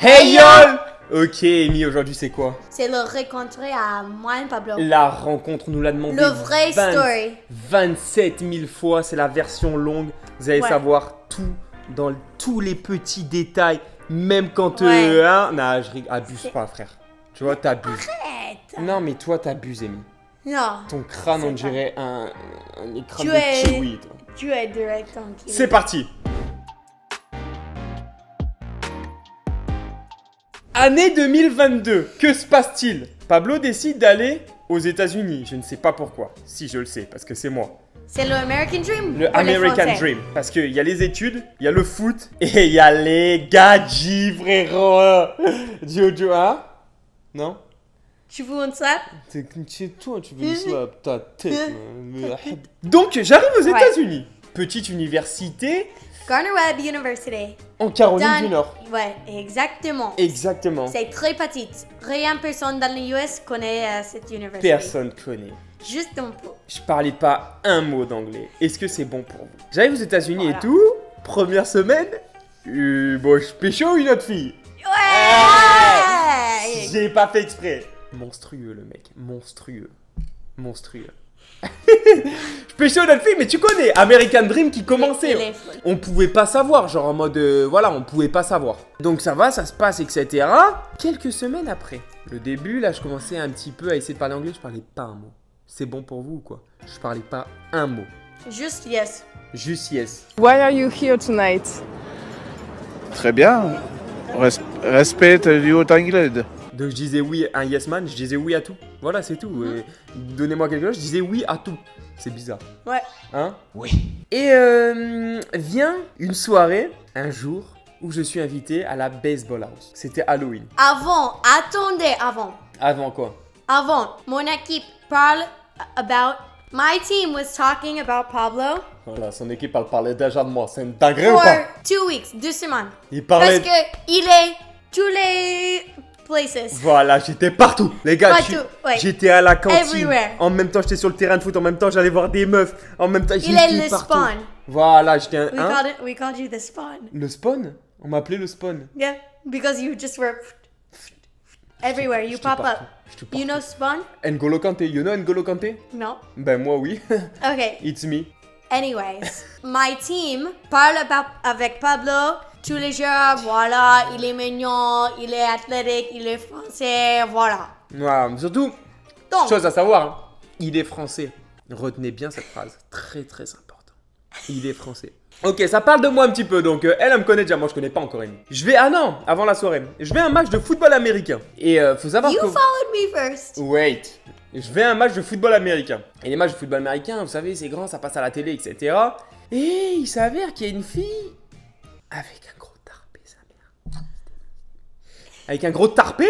Hey y'all! Ok, Amy, aujourd'hui c'est quoi? C'est le rencontrer à moi et Pablo. La rencontre, on nous l'a demandé Le vrai story. 27 000 fois, c'est la version longue. Vous allez savoir tout, dans tous les petits détails, même quand... non, abuse pas, frère. Tu vois, t'abuses. Arrête! Non, mais toi, t'abuses, Amy. Non. Ton crâne, on dirait un écran de es... kiwi. Tu es direct en kiwi. C'est parti! Année 2022, que se passe-t-il? Pablo décide d'aller aux États-Unis. Je ne sais pas pourquoi. Si, je le sais, parce que c'est moi. C'est le American Dream? Le American Dream. Parce qu'il y a les études, il y a le foot, et il y a les gadgets, frérot. Jojo, hein? Non? Tu veux un slap? C'est toi, tu veux une slap, ta tête. Donc, j'arrive aux États-Unis. Petite université. Gardner-Webb University. En Caroline du Nord. Ouais, exactement. Exactement. C'est très petite. Rien personne dans les US connaît cette université. Personne connaît. Juste un peu. Je parlais pas un mot d'anglais. Est-ce que c'est bon pour vous? J'arrive aux États-Unis et tout. Première semaine. Bon, je pécho une autre fille. Ouais! J'ai pas fait exprès. Monstrueux le mec. Monstrueux. Monstrueux. Je pécho une autre fille, mais tu connais American Dream qui commençait. On pouvait pas savoir, genre en mode voilà, on pouvait pas savoir. Donc ça va, ça se passe, etc. Quelques semaines après, le début, là, je commençais un petit peu à essayer de parler anglais. Je parlais pas un mot. C'est bon pour vous ou quoi? Je parlais pas un mot. Juste yes. Juste yes. Why are you here tonight? Très bien. Respecte du haut anglais. Donc je disais oui à un yes man, je disais oui à tout. Voilà, c'est tout. Donnez-moi quelque chose, je disais oui à tout. C'est bizarre. Ouais. Hein? Oui. Et vient une soirée, un jour, où je suis invité à la Baseball House. C'était Halloween. Attendez, avant. Avant quoi? Avant, mon équipe parle about... My team was talking about Pablo. Voilà, son équipe, elle parlait déjà de moi. C'est une dinguerie ou For pas? 2 weeks, 2 semaines. Il parlait... Parce que il est tous les places. Voilà, j'étais partout. Les gars, j'étais à la cantine. Everywhere. En même temps, j'étais sur le terrain de foot. En même temps, j'allais voir des meufs. En même temps, Il est j'étais le partout. spawn. Voilà, j'étais un... We called you the spawn. Le spawn? On m'appelait le spawn. Yeah, because you just were... Everywhere, you pop up. You know spawn? N'Golo Kanté, you know N'Golo Kanté? No. Ben moi oui. Okay. It's me. Anyways, my team parle avec Pablo tous les jours. Voilà, il est mignon, il est athlétique, il est français, voilà. Voilà, surtout, Donc, chose à savoir, hein, il est français. Retenez bien cette phrase, très très important. Il est français. Ok, ça parle de moi un petit peu, donc elle me connaît déjà, moi je connais pas encore Amy. Je vais, avant la soirée, je vais à un match de football américain. Et faut savoir you que... followed me first. Wait. Je vais à un match de football américain. Et les matchs de football américain, vous savez, c'est grand, ça passe à la télé, etc. Et il s'avère qu'il y a une fille avec un gros tarpé, sa mère. Avec un gros tarpé?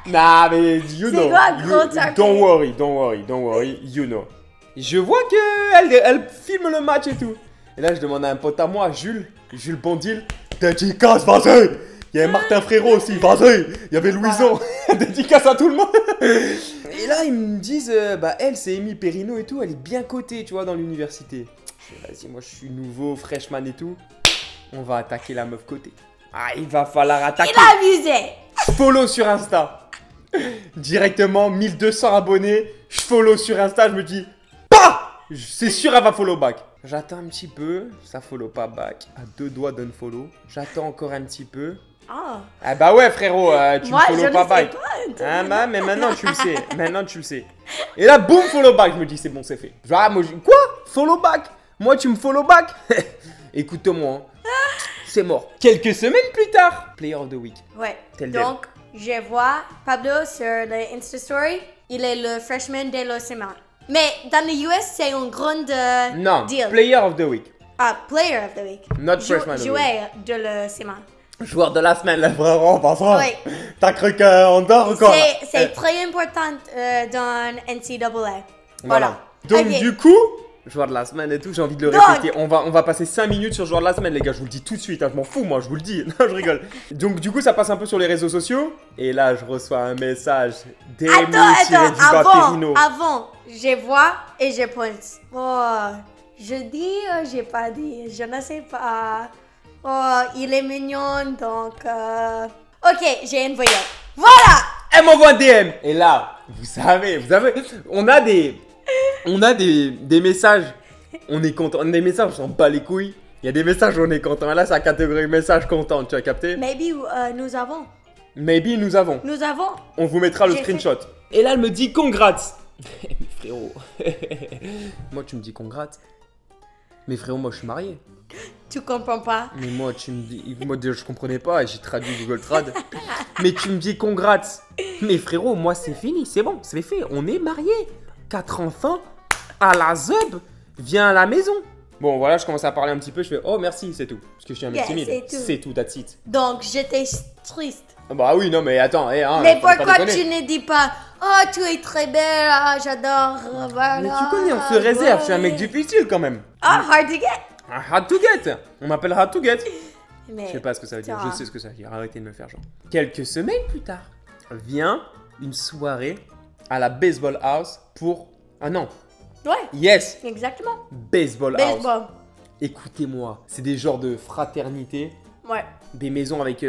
Nah, mais you know. C'est quoi un gros tarpé? Don't worry, you know. Je vois que elle filme le match et tout. Et là, je demande à un pote à moi, Jules Bondil, dédicace, vas-y. Il y avait Martin Frérot aussi, vas-y. Il y avait Louison, dédicace à tout le monde. Et là, ils me disent, elle, c'est Amy Perrino et tout, elle est bien cotée, tu vois, dans l'université. Je dis, vas-y, moi, je suis nouveau, freshman et tout. On va attaquer la meuf cotée. Ah, il va falloir attaquer. Il a abusé. Je follow sur Insta. Directement, 1200 abonnés. Je follow sur Insta, je me dis, c'est sûr, elle va follow back. J'attends un petit peu, ça follow pas back. À 2 doigts d'unfollow. J'attends encore un petit peu. Ah. Ah bah ouais, frérot, tu me follow pas back. Ah bah, mais maintenant tu le sais. Maintenant tu le sais. Et là, boum, follow back. Je me dis, c'est bon, c'est fait. Genre, moi, quoi? Follow back? Moi, tu me follow back? Écoute-moi. Hein. C'est mort. Quelques semaines plus tard, Player of the Week. Ouais. Tel Donc, je vois Pablo sur le Insta Story. Il est le freshman de l'OCMA. Mais dans les US, c'est un grand deal. Player of the Week. Ah, Player of the Week. Not freshman of the week. Joueur de l'OCMA. Joueur de la semaine, là, vraiment, pas ça. Oui. T'as cru qu'on dort ou quoi? C'est très important dans NCAA. Voilà. Donc, Okay. du coup, joueur de la semaine et tout, j'ai envie de le répéter. On va passer 5 minutes sur joueur de la semaine, les gars. Je vous le dis tout de suite, hein, je m'en fous, moi, je vous le dis. Non, je rigole. Donc, du coup, ça passe un peu sur les réseaux sociaux. Et là, je reçois un message Attends, avant, je vois et je pense. Oh, je dis, j'ai pas dit, je ne sais pas. Oh, il est mignon, donc... Ok, j'ai une voyelle. Voilà! Elle m'envoie un DM. Et là, vous savez, on a des messages. On est content. On a des messages, on s'en bat les couilles. Il y a des messages où on est content. Là, c'est la catégorie message content, tu as capté? Maybe nous avons. Maybe nous avons. Nous avons. On vous mettra le J'ai screenshot. Et là, elle me dit congrats. Mais frérot. Moi, tu me dis congrats. Mais frérot, moi, je suis marié. Tu comprends pas? Mais moi, tu me dis. Moi, déjà, je comprenais pas. Et j'ai traduit Google Trad. Mais tu me dis congrats. Mais frérot, moi, c'est fini. C'est bon, c'est fait. On est mariés. 4 enfants. À la zub. Viens à la maison. Bon, voilà, je commence à parler un petit peu. Je fais oh, merci, c'est tout. Parce que je suis un mec timide. C'est tout, that's it. Donc, j'étais triste. Bah oui, non, mais attends. Mais pourquoi tu ne dis pas oh, tu es très belle, ah, j'adore, voilà. Mais tu connais, on se réserve. Je suis un mec difficile quand même. Ah, hard to get. Hard to get. On m'appelle hard to get. Mais Je sais pas ce que ça veut dire. Je sais ce que ça veut dire. Arrêtez de me faire genre. Quelques semaines plus tard, vient une soirée à la Baseball House pour. Ah non. Ouais. Yes. Exactement. Baseball House. Baseball. Écoutez-moi, c'est des genres de fraternité. Ouais. Des maisons avec.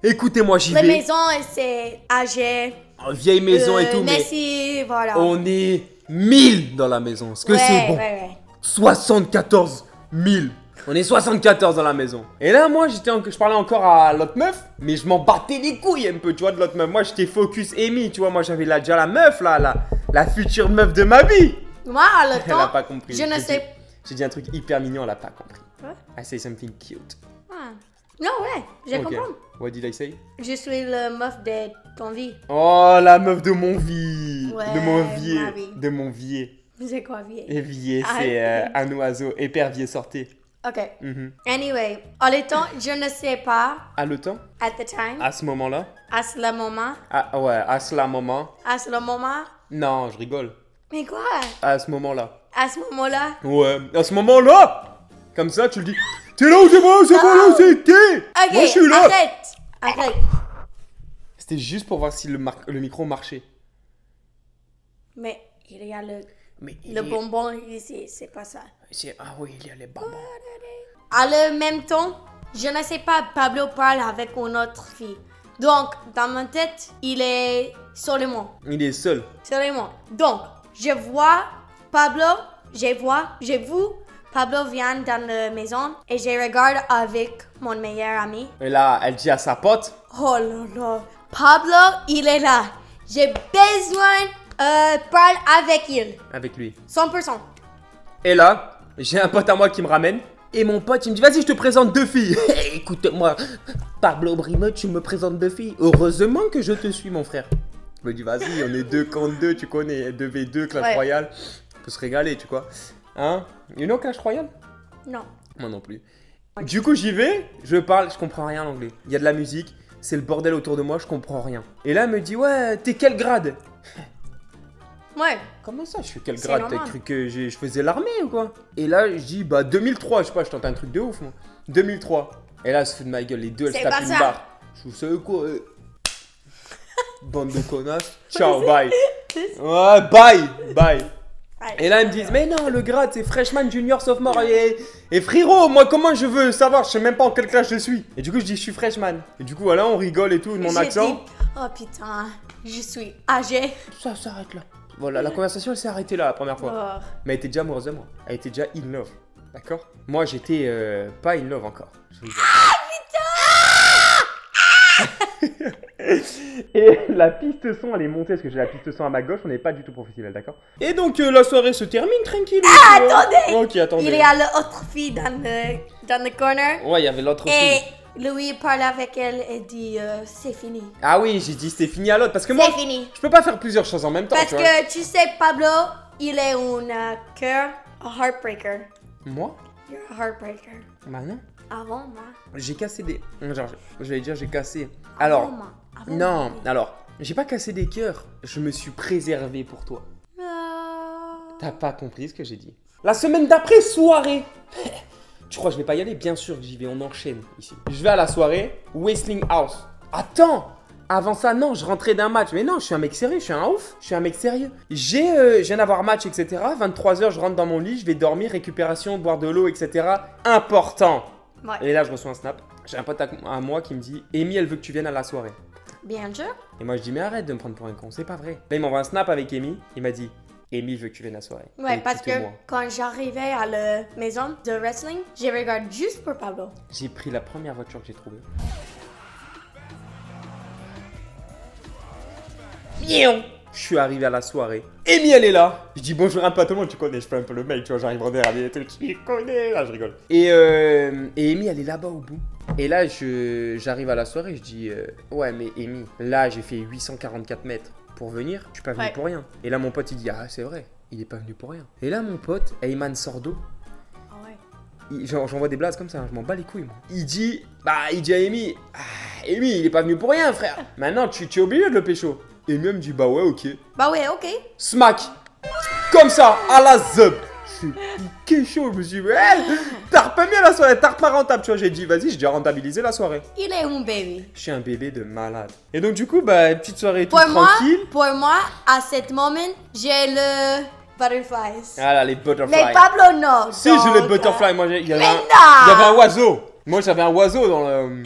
Écoutez-moi, j'y La vais. maison, c'est âgée. Vieille maison et tout, mais Messi, voilà. on est 1000 dans la maison. Est-ce que c'est bon? Ouais. 74 000. On est 74 dans la maison. Et là, moi, je parlais encore à l'autre meuf, mais je m'en battais les couilles un peu, tu vois, de l'autre meuf. Moi, j'étais focus Amy, tu vois. Moi, j'avais déjà la meuf, là, la future meuf de ma vie. Moi, le Elle a temps, pas compris. je ne sais. J'ai dit un truc hyper mignon, elle a pas compris. Quoi? I say something cute. Ah. Non, ouais, je Ok. comprends. What did I say? Je suis le meuf de ton vie. Oh, la meuf de mon vie. Ouais, de mon ma vier. vie. De mon vier. C'est quoi, vieille? Évier, Ah, c'est ok. un oiseau. Épervier, sortez. Ok. Mhm. Anyway, en le temps, je ne sais pas, À le temps? at the time, À ce moment-là? à ce moment, Ah ouais, à ce moment. à ce moment. Non, je rigole. Mais quoi? À ce moment-là. À ce moment-là? Ouais, à ce moment-là. Comme ça, tu le dis. T'es là ou c'est moi? C'est moi là, c'est qui? Ok, Moi, je suis là. arrête. C'était juste pour voir si le micro marchait. Mais il y a Mais le bonbon ici, c'est pas ça. Ah oui, il y a les bonbons. À le même temps, je ne sais pas, Pablo parle avec une autre fille. Donc, dans ma tête, il est seulement. Il est seul. Seulement. Donc, je vois Pablo, j'ai vu Pablo vient dans la maison et je regarde avec mon meilleur ami. Et là, elle dit à sa pote. Oh là là, Pablo, il est là. J'ai besoin de parler avec il. Avec lui. 100%. Et là, j'ai un pote à moi qui me ramène. Et mon pote, il me dit, vas-y, je te présente 2 filles. Écoute-moi, Pablo Brimeux, tu me présentes 2 filles. Heureusement que je te suis, mon frère. Je me dis, vas-y, on est 2 contre 2, tu connais. 2v2, Clash Ouais. Royale. On peut se régaler, tu vois. Hein? You know Clash Royale? Non. Moi non plus. Du coup, j'y vais, je parle, je comprends rien en anglais. Il y a de la musique, c'est le bordel autour de moi, je comprends rien. Et là, elle me dit, ouais, t'es quel grade? Ouais. Comment ça, je fais quel C'est grade? T'as normal. cru que je faisais l'armée ou quoi? Et là, je dis, bah 2003, je sais pas, je tente un truc de ouf, moi. 2003. Et là, elle se fout de ma gueule, les deux, elles se C'est tapent pas une ça. barre. Je vous savez quoi? Bande de connasses. Ciao, bye. Ouais, bye. Et là, ils me disent, mais non, le grade, c'est freshman, junior, sophomore. Et frérot, moi, comment je veux savoir? Je sais même pas en quelle classe je suis. Et du coup, je dis, je suis freshman. Et du coup, voilà, on rigole et tout, de mon J'ai accent. dit, oh putain, je suis âgée. Tout ça s'arrête là. Voilà, la conversation, elle s'est arrêtée là la première fois. Oh. Mais elle était déjà amoureuse de moi. Elle était déjà in love. D'accord? Moi, j'étais pas in love encore. Je vous le dis. Et la piste son, elle est montée parce que j'ai la piste son à ma gauche. On n'est pas du tout professionnel, d'accord? Et donc, la soirée se termine tranquille. Attendez! Ok, attendez. Il y a l'autre fille dans le corner. Ouais, il y avait l'autre Et fille. Louis parle avec elle et dit c'est fini. Ah oui, j'ai dit c'est fini à l'autre. Parce que moi, C'est fini. je peux pas faire plusieurs choses en même temps. Parce tu vois. que tu sais, Pablo, il est un cœur, un heartbreaker. Moi? You're a heartbreaker. Bah non. Avant moi. J'ai cassé des. Genre, j'allais dire j'ai cassé. Avant Alors. moi. Avant Non, moi. alors, j'ai pas cassé des cœurs, je me suis préservé pour toi. T'as pas compris ce que j'ai dit. La semaine d'après, soirée. Tu crois que je vais pas y aller? Bien sûr que j'y vais, on enchaîne ici. Je vais à la soirée, Wrestling House. Attends, avant ça, non, je rentrais d'un match. Mais non, je suis un mec sérieux, je suis un ouf, je suis un mec sérieux. Je viens d'avoir match, etc. 23h, je rentre dans mon lit, je vais dormir, récupération, boire de l'eau, etc. Important. Ouais. Et là, je reçois un snap. j'ai un pote à moi qui me dit Amy, elle veut que tu viennes à la soirée. Bien sûr. Et moi, je dis mais arrête de me prendre pour un con, c'est pas vrai. Là, il m'envoie un snap avec Amy. Il m'a dit Amy veut que tu viennes à la soirée. Ouais, Et parce que quitte-moi. quand j'arrivais à la maison de wrestling, j'ai regardé juste pour Pablo. J'ai pris la première voiture que j'ai trouvée. Miaou. Je suis arrivé à la soirée. Amy, elle est là. Je dis bonjour un peu à tout le monde. Tu connais, je fais un peu le mec, tu vois. J'arrive en dernier et tout. Tu connais. Là, je rigole. Et Amy, elle est là-bas au bout. Et là, j'arrive à la soirée. Je dis ouais, mais Amy, là, j'ai fait 844 mètres pour venir. Je suis pas venu Ouais. pour rien. Et là, mon pote, il dit ah, c'est vrai. Il est pas venu pour rien. Et là, mon pote, Ayman Sordo, Ah ouais. j'envoie des blagues comme ça, hein, je m'en bats les couilles moi. Il dit à Amy, Amy il est pas venu pour rien frère. Maintenant tu es obligé de le pécho. Et Amy elle me dit bah ouais ok. Bah ouais, ok. Smack. Comme ça, à la zub. Je suis piqué chaud, je me suis dit hey, tarpe bien la soirée, tarpe pas rentable. Tu vois, j'ai dit vas-y, j'ai déjà rentabilisé la soirée. Il est un baby. Je suis un bébé de malade. Et donc du coup, bah petite soirée toute Pour moi, tranquille. à ce moment, j'ai le butterflies. Ah là, les butterflies. Mais Pablo, non. Si, j'ai les Donc, butterflies. Moi, il y avait Mais un, non. il y avait un oiseau. Moi, j'avais un oiseau dans le...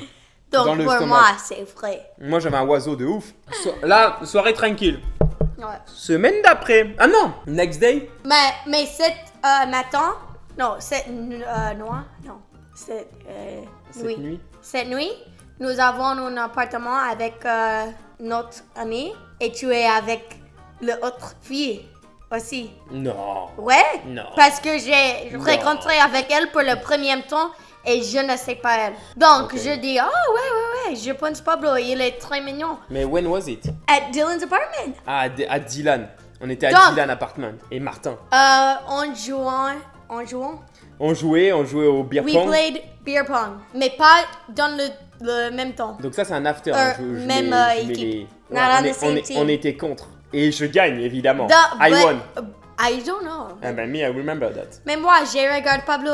Donc dans le pour stomac. moi, c'est vrai. Moi, j'avais un oiseau de ouf. Là, soirée tranquille. Ouais. Semaine d'après. Ah non, next day. Mais cette matin, non, cette nuit, non, cette Cette nuit. Cette nuit, nous avons un appartement avec notre ami et tu es avec l'autre fille aussi. Non. Ouais? Non. Parce que j'ai Non. rencontré avec elle pour le premier temps et je ne sais pas elle. Donc Ok. je dis, oh ouais, je pense Pablo, il est très mignon. Mais when was it? At Dylan's apartment. Ah, à Dylan. On était à Donc. Dylan Apartment. Et Martin. En jouant, On jouait au beer we pong. played beer pong, mais pas dans le même temps. Donc ça, c'est un after. Même mets équipe. les- Not Ouais, on the same team. on était contre. Et je gagne, évidemment. I But, won. I don't know. Ah ben, me, I remember that. Mais moi, je regarde Pablo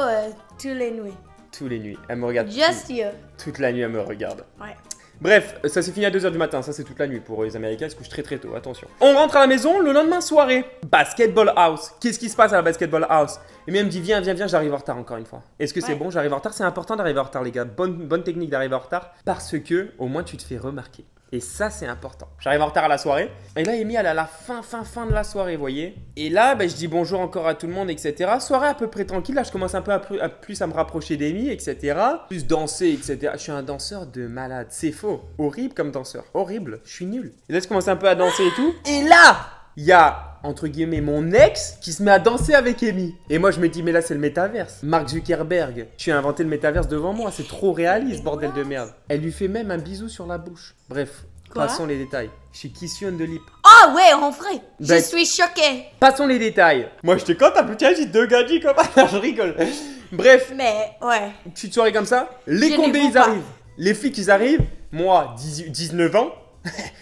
tous les nuits. Tous les nuits. Elle me regarde. Just you. Toute la nuit, elle me regarde. Ouais. Bref, ça s'est fini à 2h du matin, ça c'est toute la nuit pour les Américains, ils se couchent très très tôt, attention. On rentre à la maison le lendemain soirée. Basketball house. Qu'est-ce qui se passe à la basketball house? Et bien elle me dit viens, j'arrive en retard encore une fois. Est-ce que c'est Ouais. bon, j'arrive en retard? C'est important d'arriver en retard les gars, bonne technique d'arriver en retard. Parce que au moins tu te fais remarquer. Et ça c'est important. J'arrive en retard à la soirée. Et là Amy elle est à la fin de la soirée, vous voyez. Et là je dis bonjour encore à tout le monde, etc. Soirée à peu près tranquille, là je commence un peu plus à me rapprocher d'Amy, etc. Plus danser, etc. Je suis un danseur de malade, c'est faux. Horrible comme danseur, horrible, je suis nul. Et là je commence un peu à danser et tout. Et là, il y a, entre guillemets, mon ex qui se met à danser avec Amy. Et moi je me dis mais là c'est le métaverse. Mark Zuckerberg, tu as inventé le métaverse devant moi, c'est trop réaliste, bordel de merde. Elle lui fait même un bisou sur la bouche. Bref, Quoi? passons les détails. She kiss you on the lip. Ah ouais, en vrai. Je Ben- suis choquée. Passons les détails. Moi j'étais content, putain, j'ai deux gadgets comme ça, je rigole. Bref, Mais ouais. petite soirée comme ça, les Je condés n'y ils vois pas. arrivent. Les flics ils arrivent, moi 19 ans,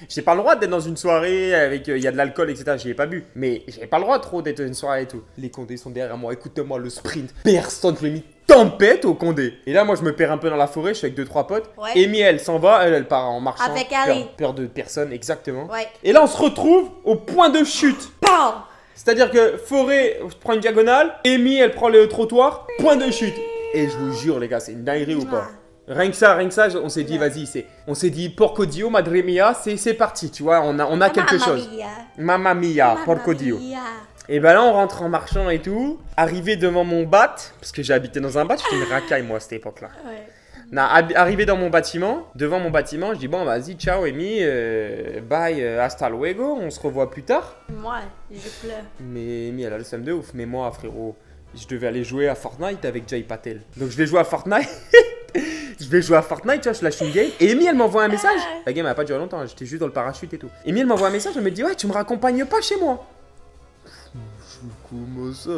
j'ai pas le droit d'être dans une soirée avec il y a de l'alcool etc. J'y ai pas bu, mais j'ai pas le droit trop d'être dans une soirée et tout. Les condés sont derrière moi, écoute-moi le sprint, personne, je l'ai mis tempête aux condés. Et là moi je me perds un peu dans la forêt, je suis avec 2-3 potes. Ouais. Amy elle s'en va, elle part en marchant. Avec Ali. Peur de personne, exactement. Ouais. Et là on se retrouve au point de chute. Pow! C'est-à-dire que forêt prend une diagonale, Amy elle prend le trottoir, point de chute. Et je vous jure les gars, c'est une dinguerie ou pas? Rien que ça, on s'est dit vas-y, on s'est dit porco dio, madre mia, c'est parti, tu vois, on a quelque chose. Mamma mia, porco dio. Et ben là on rentre en marchant et tout, arrivé devant mon bat, parce que j'ai habité dans un bat, j'étais une racaille moi à cette époque-là. Ouais. Non, arrivé dans mon bâtiment, devant mon bâtiment, je dis bon vas-y, ciao Amy, bye, hasta luego, on se revoit plus tard. Moi, je pleure. Mais Amy elle a le seum de ouf, mais moi frérot, je devais aller jouer à Fortnite avec Jay Patel. Donc je vais jouer à Fortnite. Tu vois, je lâche une game. Et Amy, elle m'envoie un message. La game, elle a pas duré longtemps, j'étais juste dans le parachute et tout. Amy, elle m'envoie un message, elle me dit, ouais, tu me raccompagnes pas chez moi. Comment ça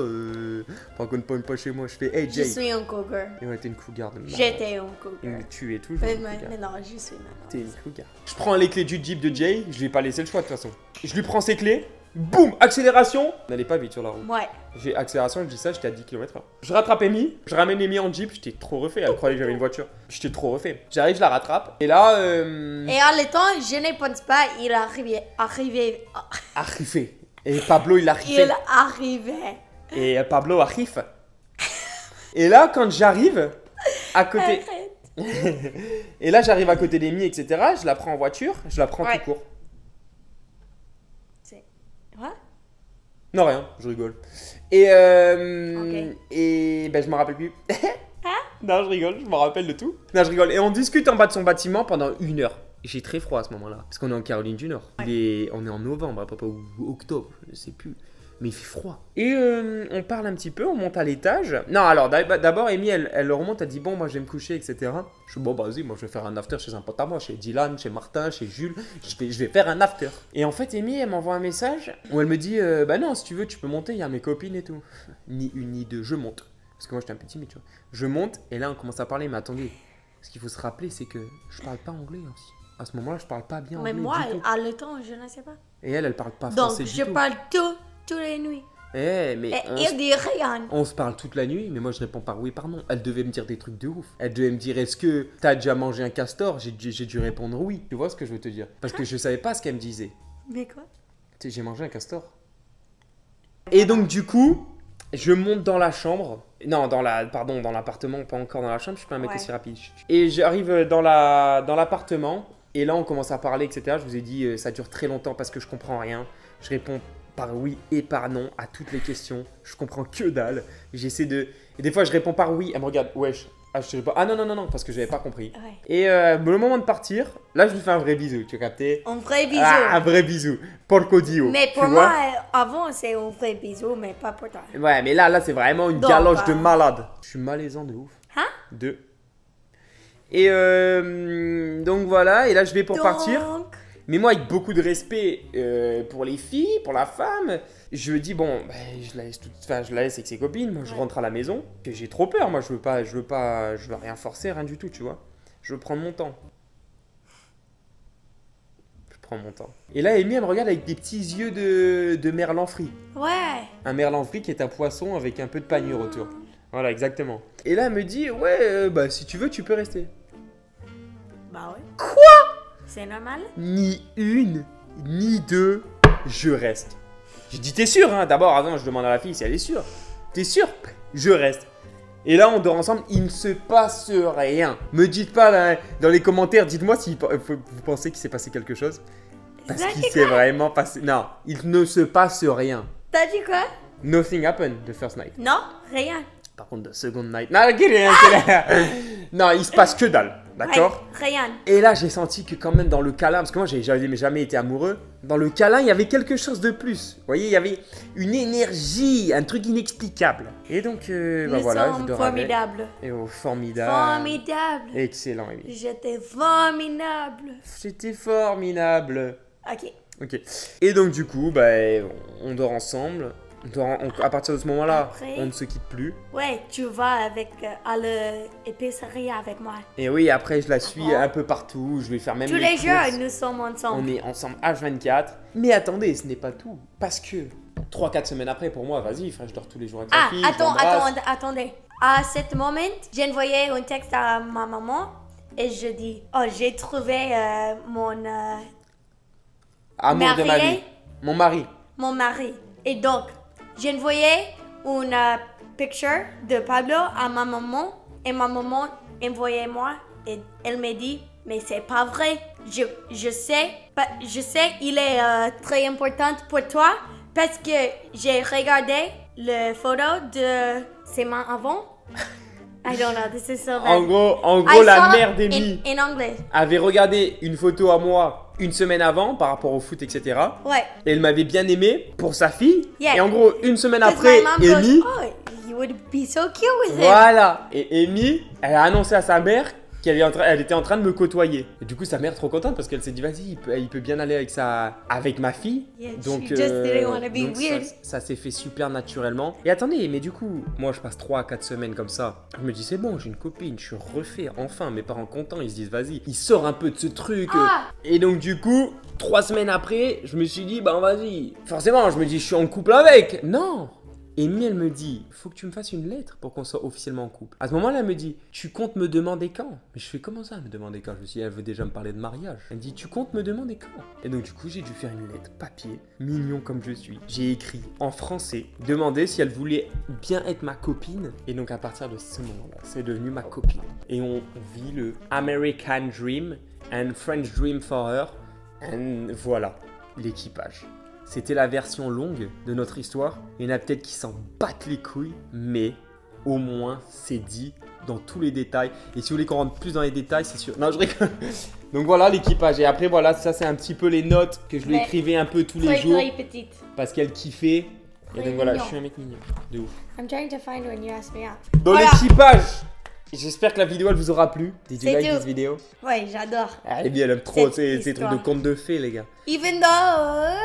raccompagne pas chez moi. Je fais, hey Je Jay. suis un cougar. Et ouais, t'es une cougar de merde. J'étais un Il cougar. me tuait toujours. Mais, une cougar. mais non, je suis maintenant. T'es une cougar. Je prends les clés du Jeep de Jay, je lui ai pas laissé le choix de toute façon. Je lui prends ses clés, boum, accélération. On n'allait pas vite sur la route. Ouais. J'ai accélération, je dis ça, j'étais à 10 km/h. Je rattrape Amy, je ramène Amy en Jeep, j'étais trop refait, elle croyait que j'avais une voiture. J'étais trop refait. J'arrive, je la rattrape, et là, Et en le temps, je ne pense pas, il arrivait. arrivé. Et Pablo, il arrive. Il arrivait. Et Pablo arrive. Et là, quand j'arrive, à côté, Arrête. Et là, j'arrive à côté d'Amy, etc. Je la prends en voiture, je la prends Ouais. tout court. C'est... Ouais? Non, rien, je rigole. Et, Ok. et ben, je me rappelle plus. Hein? Non, je rigole, je me rappelle de tout. Non, je rigole. Et on discute en bas de son bâtiment pendant 1 heure. J'ai très froid à ce moment-là, parce qu'on est en Caroline du Nord. On est en novembre, à peu près, ou octobre, je ne sais plus. Mais il fait froid. Et on parle un petit peu, on monte à l'étage. Non, alors d'abord, Amy, elle remonte, elle dit bon, moi je vais me coucher, etc. Je dis bon, bah vas-y, moi je vais faire un after chez un pote à moi, chez Dylan, chez Martin, chez Jules. Je vais faire un after. Et en fait, Amy, elle m'envoie un message où elle me dit bah non, si tu veux, tu peux monter, il y a mes copines et tout. Ni une ni deux, je monte. Parce que moi j'étais un peu timide, tu vois. Je monte et là on commence à parler, mais attendez, ce qu'il faut se rappeler, c'est que je parle pas anglais aussi. À ce moment-là, je parle pas bien Mais anglais moi, du tout. à le temps, je ne sais pas. Et elle parle pas Donc, français je du tout. parle toutes les nuits. Eh, mais Et on il dit rien. On se parle toute la nuit, mais moi je réponds par oui et par non. Elle devait me dire des trucs de ouf. Elle devait me dire est-ce que t'as déjà mangé un castor? J'ai dû répondre oui. Tu vois ce que je veux te dire? Parce que je savais pas ce qu'elle me disait. Mais quoi? Tu sais, j'ai mangé un castor. Et donc du coup, je monte dans la chambre. Non, dans l'appartement, pas encore dans la chambre, je suis pas un mec Ouais. aussi rapide. Et j'arrive dans l'appartement, et là on commence à parler, etc. Je vous ai dit, ça dure très longtemps parce que je comprends rien. Je réponds par oui et par non à toutes les questions. Je comprends que dalle. J'essaie de... Et des fois je réponds par oui, elle me regarde, wesh. Ah, je réponds, ah non, parce que j'avais pas compris. Ouais. Et le moment de partir, là je lui fais un vrai bisou, tu as capté? Un vrai bisou. Ah, un vrai bisou. Porco Dio. Mais pour tu moi, vois? avant, c'est un vrai bisou, mais pas pour toi. Ouais, mais là c'est vraiment une Donc, galoche de bah. malade. Je suis malaisant de ouf. Hein? Deux. Et donc voilà, et là je vais pour partir. Donc, Mais moi, avec beaucoup de respect pour les filles, pour la femme, je me dis bon, bah, je la laisse avec ses copines. Moi, je rentre à la maison. Que j'ai trop peur. Moi, je veux rien forcer, rien du tout, tu vois. Je veux prendre mon temps. Je prends mon temps. Et là, Amy, elle me regarde avec des petits yeux de merlan frit. ouais. Un merlan frit qui est un poisson avec un peu de panure autour. Voilà, exactement. Et là, elle me dit ouais, bah si tu veux, tu peux rester. Bah ouais. Quoi? C'est normal? Ni une, ni deux, je reste. J'ai dit, t'es sûr, hein? D'abord, avant, je demande à la fille si elle est sûre. T'es sûr? Je reste. Et là, on dort ensemble, il ne se passe rien. Me dites pas dans les commentaires, dites-moi si vous pensez qu'il s'est passé quelque chose. Parce qu'il s'est vraiment passé... Non, il ne se passe rien. T'as dit quoi? Nothing happened the first night. Non, rien. Par contre, the second night... Non, non, il se passe que dalle. D'accord? Ouais, rien. Et là, j'ai senti que quand même dans le câlin, parce que moi, j'ai jamais été amoureux, dans le câlin, il y avait quelque chose de plus. Vous voyez, il y avait une énergie, un truc inexplicable. Et donc, bah Nous voilà, je sommes dors avec. formidables. Et oh, formidable. Formidable. Excellent, Amy. J'étais formidable. C'était formidable. Ok. Ok. Et donc, du coup, bah, on dort ensemble. À partir de ce moment-là, Après. on ne se quitte plus. Ouais, tu vas à l'épicerie avec moi. Et oui, après, je la suis Oh. un peu partout. Je vais faire même Tous les courses. jours, nous sommes On ensemble. est ensemble H24. Mais attendez, ce n'est pas tout. Parce que 3-4 semaines après, pour moi, vas-y, frère, je dors tous les jours avec Ah, sa fille. je attends, l'embrasse. attendez. À ce moment, j'ai envoyé un texte à ma maman et je dis, oh, j'ai trouvé mon Amour de ma marié. vie. Mon mari. mon mari. Et donc, j'ai envoyé une picture de Pablo à ma maman et ma maman envoyait moi et elle me dit mais c'est pas vrai. Je sais il est très important pour toi parce que j'ai regardé le photo de ses mains avant. I don't know, this is so bad. En gros I la saw mère it d'Amy in anglais. avait regardé une photo à moi une semaine avant par rapport au foot, etc. Ouais. Et elle m'avait bien aimé pour sa fille. Yeah. Et en gros, une semaine 'Cause après, my mom goes, Amy, oh, you would be so cute with him. voilà. Et Amy, elle a annoncé à sa mère qu'elle elle était en train de me côtoyer. Et du coup, sa mère trop contente parce qu'elle s'est dit, vas-y, il peut bien aller avec ma fille. Yeah, Donc, she just didn't wanna be donc weird. ça s'est fait super naturellement. Et attendez, mais du coup, moi je passe 3 à 4 semaines comme ça. Je me dis, c'est bon, j'ai une copine, je suis refait. Enfin, mes parents contents, ils se disent, vas-y, il sort un peu de ce truc. Ah. Et donc, du coup, 3 semaines après, je me suis dit, bah vas-y. Forcément, je me dis, je suis en couple avec. Non. Amy, elle me dit, faut que tu me fasses une lettre pour qu'on soit officiellement en couple. À ce moment-là, elle me dit, tu comptes me demander quand? Mais je fais, comment ça, me demander quand? Je me suis dit, elle veut déjà me parler de mariage. Elle me dit, tu comptes me demander quand? Et donc, du coup, j'ai dû faire une lettre papier, mignon comme je suis. J'ai écrit en français, demander si elle voulait bien être ma copine. Et donc, à partir de ce moment-là, c'est devenu ma copine. Et on vit le American Dream and French Dream for her. And voilà, l'équipage. C'était la version longue de notre histoire. Il y en a peut-être qui s'en battent les couilles, mais au moins c'est dit dans tous les détails. Et si vous voulez qu'on rentre plus dans les détails, c'est sûr. Non, je rigole. Donc voilà l'équipage. Et après, voilà, ça c'est un petit peu les notes que je lui écrivais un peu tous les jours. Petite. Parce qu'elle kiffait. Et donc voilà, mignon. je suis un mec mignon. De ouf. I'm trying to find when you asked me out. Dans Voilà. l'équipage. J'espère que la vidéo elle vous aura plu. Did you C'est like tout. this video? Ouais, j'adore. Elle est bien, elle aime trop Cette ces trucs de histoire. contes de fées, les gars. Even though.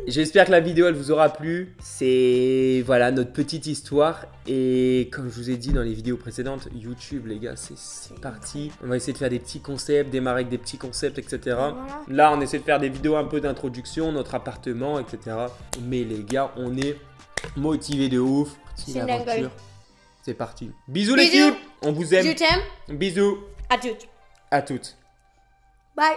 J'espère que la vidéo elle vous aura plu. C'est voilà notre petite histoire. Et comme je vous ai dit dans les vidéos précédentes, YouTube les gars, c'est parti. On va essayer de faire des petits concepts, démarrer avec des petits concepts, etc. Voilà. Là on essaie de faire des vidéos un peu d'introduction, notre appartement, etc. Mais les gars, on est motivés de ouf. Parti C'est l'aventure. dingue. C'est parti. Bisous Bisous. l'équipe. On vous aime. Je t'aime. Bisous À toutes. à toutes. Bye.